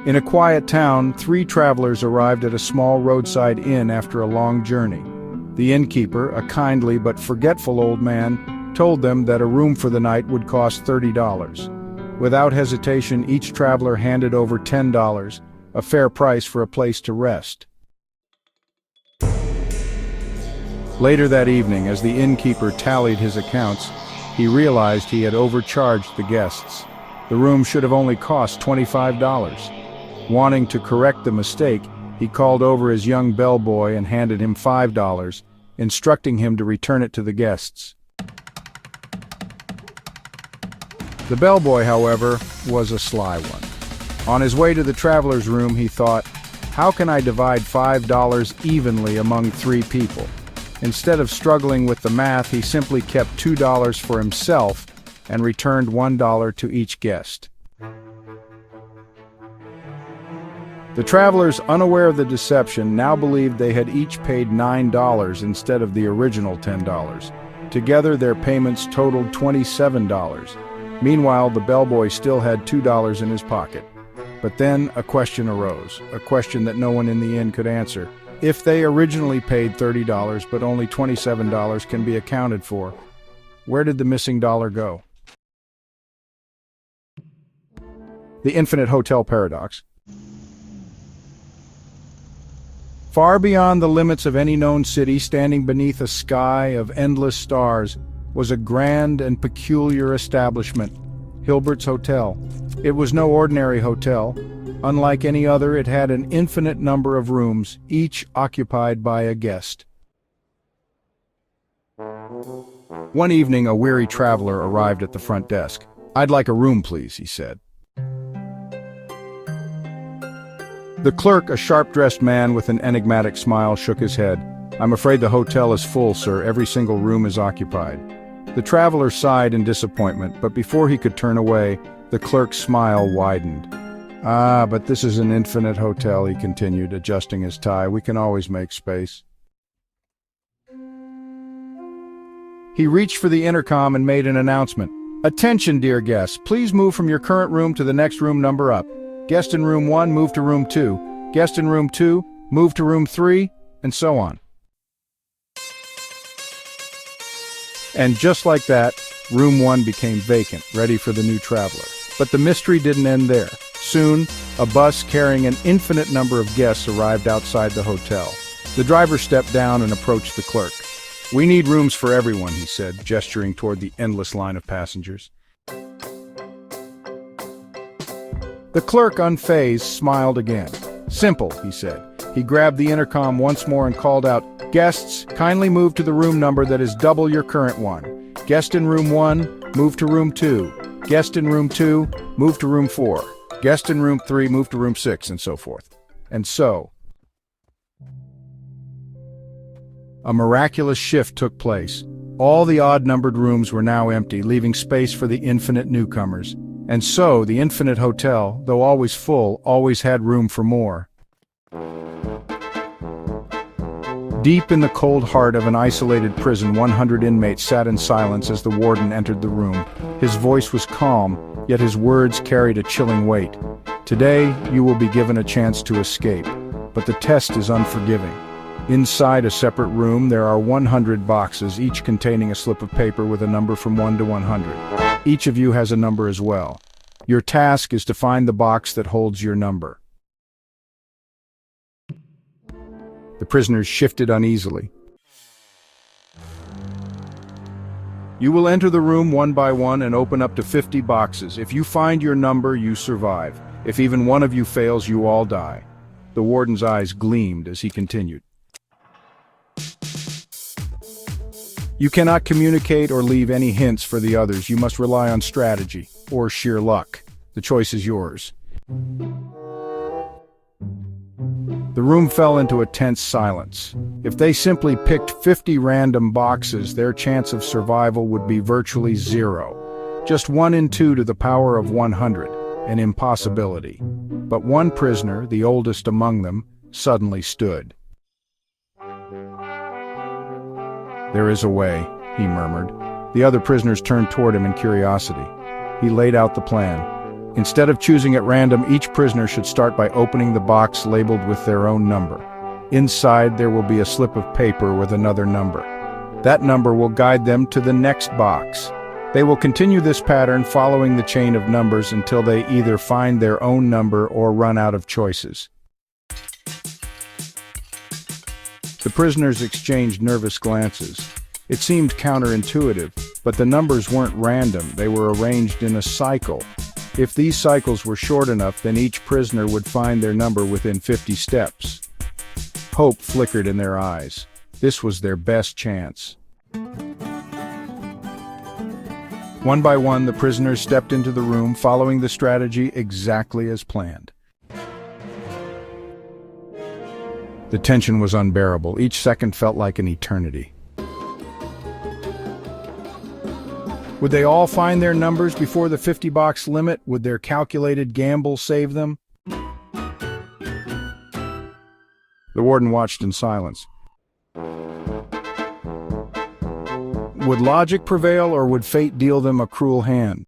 In a quiet town, 3 travelers arrived at a small roadside inn after a long journey. The innkeeper, a kindly but forgetful old man, told them that a room for the night would cost $30. Without hesitation, each traveler handed over $10, a fair price for a place to rest. Later that evening, as the innkeeper tallied his accounts, he realized he had overcharged the guests. The room should have only cost $25. Wanting to correct the mistake, he called over his young bellboy and handed him $5, instructing him to return it to the guests. The bellboy, however, was a sly one. On his way to the traveler's room, he thought, "How can I divide $5 evenly among 3 people?" Instead of struggling with the math, he simply kept $2 for himself and returned $1 to each guest. The travelers, unaware of the deception, now believed they had each paid $9 instead of the original $10. Together, their payments totaled $27. Meanwhile, the bellboy still had $2 in his pocket. But then a question arose, a question that no one in the inn could answer. If they originally paid $30 but only $27 can be accounted for, where did the missing dollar go? The Infinite Hotel Paradox. Far beyond the limits of any known city, standing beneath a sky of endless stars, was a grand and peculiar establishment, Hilbert's Hotel. It was no ordinary hotel. Unlike any other, it had an infinite number of rooms, each occupied by a guest. One evening, a weary traveler arrived at the front desk. "I'd like a room, please," he said. The clerk, a sharp-dressed man with an enigmatic smile, shook his head. "I'm afraid the hotel is full, sir. Every single room is occupied." The traveler sighed in disappointment, but before he could turn away, the clerk's smile widened. "Ah, but this is an infinite hotel," he continued, adjusting his tie. "We can always make space." He reached for the intercom and made an announcement. "Attention, dear guests. Please move from your current room to the next room number up. Guest in room 1, move to room 2. Guest in room 2, move to room 3, and so on." And just like that, room 1 became vacant, ready for the new traveler. But the mystery didn't end there. Soon, a bus carrying an infinite number of guests arrived outside the hotel. The driver stepped down and approached the clerk. "We need rooms for everyone," he said, gesturing toward the endless line of passengers. The clerk, unfazed, smiled again. "Simple," he said. He grabbed the intercom once more and called out, "Guests, kindly move to the room number that is double your current one. Guest in room 1, move to room 2. Guest in room 2, move to room 4. Guest in room 3, move to room 6, and so forth." And so, a miraculous shift took place. All the odd-numbered rooms were now empty, leaving space for the infinite newcomers. And so, the infinite hotel, though always full, always had room for more. Deep in the cold heart of an isolated prison, 100 inmates sat in silence as the warden entered the room. His voice was calm, yet his words carried a chilling weight. "Today, you will be given a chance to escape, but the test is unforgiving. Inside a separate room, there are 100 boxes, each containing a slip of paper with a number from 1 to 100. Each of you has a number as well. Your task is to find the box that holds your number." The prisoners shifted uneasily. "You will enter the room one by one and open up to 50 boxes. If you find your number, you survive. If even one of you fails, you all die." The warden's eyes gleamed as he continued. "You cannot communicate or leave any hints for the others. You must rely on strategy or sheer luck. The choice is yours." The room fell into a tense silence. If they simply picked 50 random boxes, their chance of survival would be virtually 0. Just 1 in 2 to the power of 100, an impossibility. But one prisoner, the oldest among them, suddenly stood. "There is a way," he murmured. The other prisoners turned toward him in curiosity. He laid out the plan. Instead of choosing at random, each prisoner should start by opening the box labeled with their own number. Inside, there will be a slip of paper with another number. That number will guide them to the next box. They will continue this pattern following the chain of numbers until they either find their own number or run out of choices. The prisoners exchanged nervous glances. It seemed counterintuitive, but the numbers weren't random, they were arranged in a cycle. If these cycles were short enough, then each prisoner would find their number within 50 steps. Hope flickered in their eyes. This was their best chance. One by one, the prisoners stepped into the room, following the strategy exactly as planned. The tension was unbearable. Each second felt like an eternity. Would they all find their numbers before the 50-box limit? Would their calculated gamble save them? The warden watched in silence. Would logic prevail, or would fate deal them a cruel hand?